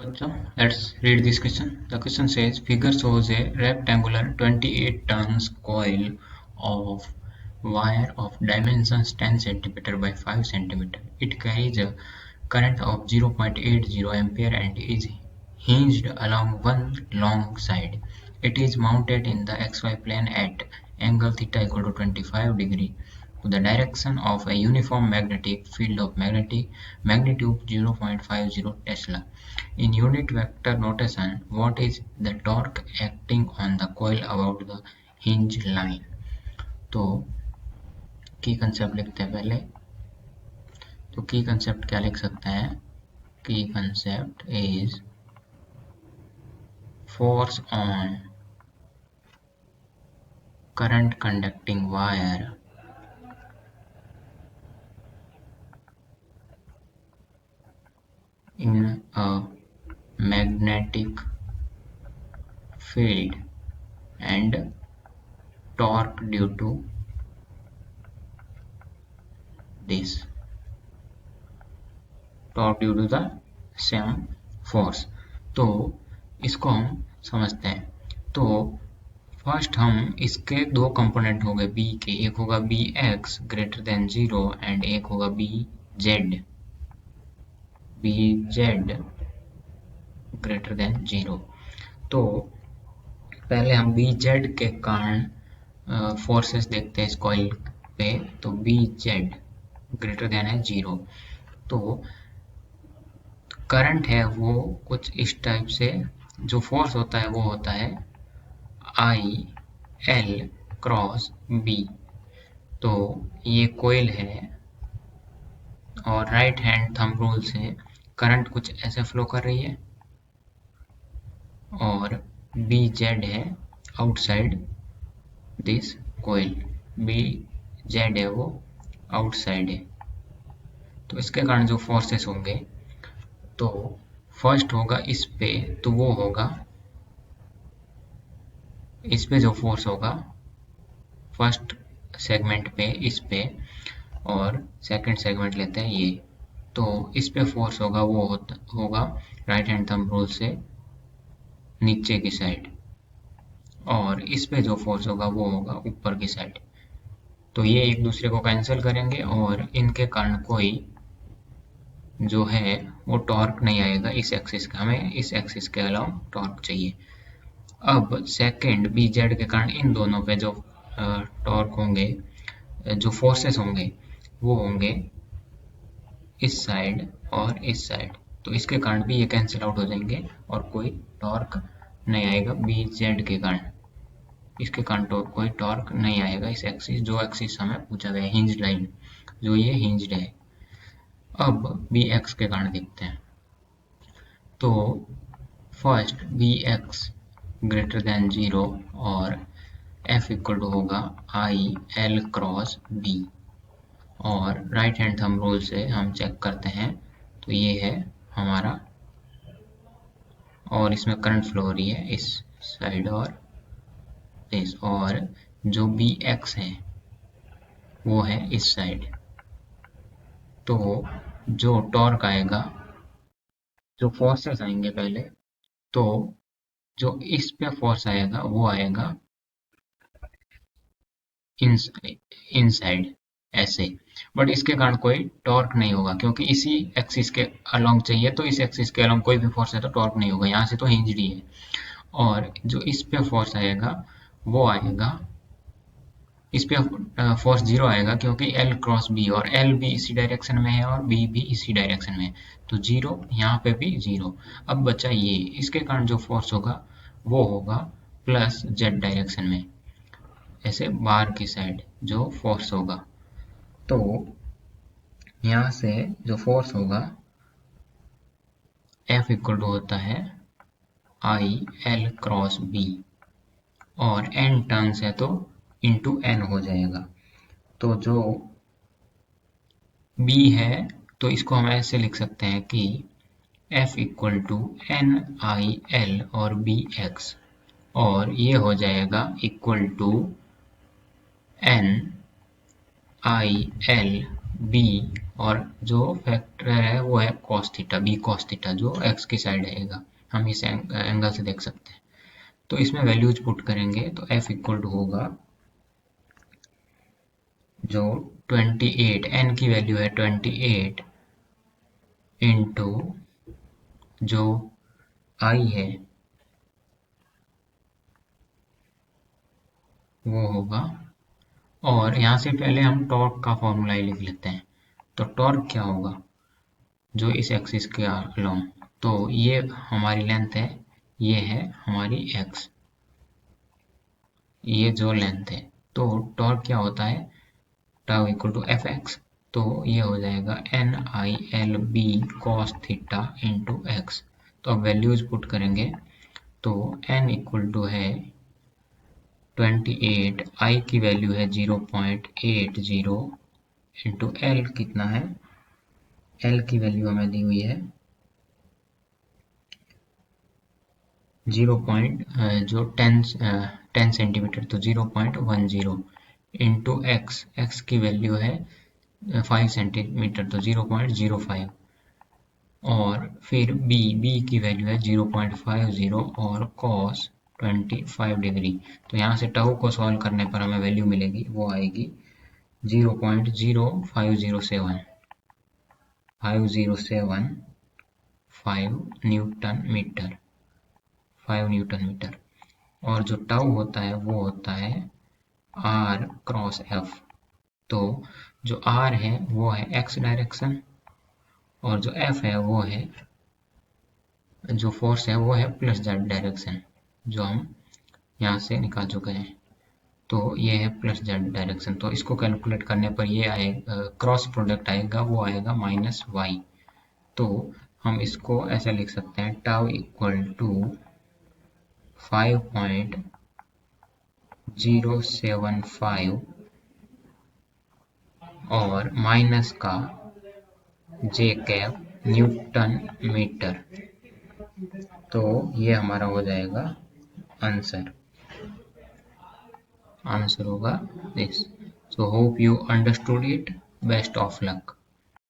So let's read this question. The question says figure shows a rectangular 28 turns coil of wire of dimensions 10 cm by 5 cm. It carries a current of 0.80 ampere and is hinged along one long side. It is mounted in the xy plane at angle theta equal to 25 degree to the direction of a uniform magnetic field of magnitude 0.50 Tesla. In unit vector notation, what is the torque acting on the coil about the hinge line? तो की concept लिखते हैं पहले। तो की concept क्या लिख सकते हैं? की concept is force on current conducting wire in a magnetic field and torque due to this torque due to the same force। तो इसको हम समझते हैं। तो फर्स्ट हम इसके दो कंपोनेंट हो गए बी के, एक होगा B x greater than 0 and एक होगा बी जेड ग्रेटर देन 0। तो पहले हम बी जेड के कारण फोर्सेस देखते हैं इस कॉइल पे। तो बी जेड ग्रेटर देन है 0। तो करंट है वो कुछ इस टाइप से, जो फोर्स होता है वो होता है आई एल क्रॉस बी। तो ये कोयल है और राइट हैंड थंब रूल से करंट कुछ ऐसे फ्लो कर रही है और बी जेड है outside this coil. B Z है वो आउटसाइड है। तो इसके कारण जो फोर्सेस होंगे, तो फर्स्ट होगा इस पे, तो वो होगा इस पे जो फोर्स होगा फर्स्ट सेगमेंट पे इस पे, और सेकंड सेगमेंट लेते हैं ये। तो इस पे फोर्स होगा वो होगा राइट हैंड थंब रूल से नीचे की साइड, और इस पे जो फोर्स होगा वो होगा ऊपर की साइड। तो ये एक दूसरे को कैंसिल करेंगे और इनके कारण कोई जो है वो टॉर्क नहीं आएगा इस एक्सिस का, हमें इस एक्सिस के अलावा टॉर्क चाहिए। अब सेकंड बी जेड के कारण इन दोनों पे जो टॉर्क होंगे, जो फोर्सेस होंगे वो होंगे इस साइड और इस साइड। तो इसके कारण भी ये कैंसिल आउट हो जाएंगे और कोई टॉर्क नहीं आएगा बी जेड के कारण। इसके कारण कोई टॉर्क नहीं आएगा इस एक्सिस, जो एक्सिस हमें पूछा गया हिंज लाइन, जो ये हिंज्ड है। अब बी एक्स के कारण देखते हैं। तो first B x greater than 0 और एफ इक्वल टू होगा आई एल क्रॉस बी, और राइट हैंड थंब रूल से हम चेक करते हैं। तो ये है हमारा, और इसमें करंट फ्लो हो रही है इस साइड और इस, और जो बी एक्स है वो है इस साइड। तो जो टॉर्क आएगा, जो फोर्सेस आएंगे पहले, तो जो इस पे फोर्स आएगा वो आएगा इनसाइड ऐसे, बट इसके कारण कोई टॉर्क नहीं होगा क्योंकि इसी एक्सिस के अलोंग चाहिए। तो इस एक्सिस के अलोंग कोई भी फोर्स है तो टॉर्क नहीं होगा, यहाँ से तो हिंज्ड ही है। और जो इस पे फोर्स आएगा वो आएगा, इस पे फोर्स 0 आएगा क्योंकि एल क्रॉस बी, और एल भी इसी डायरेक्शन में है और बी भी इसी डायरेक्शन में है। तो 0, यहाँ पे भी 0। अब बचा ये, इसके कारण जो फोर्स होगा वो होगा प्लस जेड डायरेक्शन में, ऐसे बाहर की साइड जो फोर्स होगा। तो यहाँ से जो फोर्स होगा F इक्वल टू होता है आई एल क्रॉस बी, और n टर्न्स है तो इंटू n हो जाएगा। तो जो b है तो इसको हम ऐसे लिख सकते हैं कि F equal to N I L और बी एक्स, और ये हो जाएगा equal to N I L B और जो फैक्टर है वो है cos theta, B cos theta, जो x की साइड रहेगा, हम इस एंगल से देख सकते हैं। तो इसमें वैल्यूज पुट करेंगे तो f इक्वल टू होगा जो 28, n की वैल्यू है 28 इंटू जो i है वो होगा, और यहाँ से पहले हम टॉर्क का फॉर्मूला ही लिख लेते हैं। तो टॉर्क क्या होगा, जो इस एक्सिस के अलोंग, तो ये हमारी लेंथ है, ये है हमारी x, ये जो लेंथ है, तो टॉर्क क्या होता है, tau equal to F x, तो ये हो जाएगा N I L B cos theta into x. तो अब वैल्यूज पुट करेंगे तो n इक्वल टू है 28, i की वैल्यू है 0.80 इंटू एल कितना है, l की वैल्यू हमें दी हुई है 0. जो 10 सेंटीमीटर, तो 0.10 इंटू x की वैल्यू है 5 सेंटीमीटर, तो 0.05, और फिर b की वैल्यू है 0.50 और cos 25 डिग्री। तो यहाँ से टाउ को सॉल्व करने पर हमें वैल्यू मिलेगी, वो आएगी 0.0507 5 न्यूटन मीटर। और जो टाउ होता है वो होता है r क्रॉस f। तो जो r है वो है x डायरेक्शन, और जो f है वो है, जो फोर्स है वो है प्लस z डायरेक्शन, जो हम यहाँ से निकाल चुके हैं। तो ये है प्लस z डायरेक्शन, तो इसको कैलकुलेट करने पर ये आएगा, क्रॉस प्रोडक्ट आएगा, वो आएगा -y। तो हम इसको ऐसा लिख सकते हैं, टाउ इक्वल टू 5.075 और माइनस का j कैप न्यूटन मीटर। तो ये हमारा हो जाएगा आंसर होगा this. So hope you understood it. Best of luck.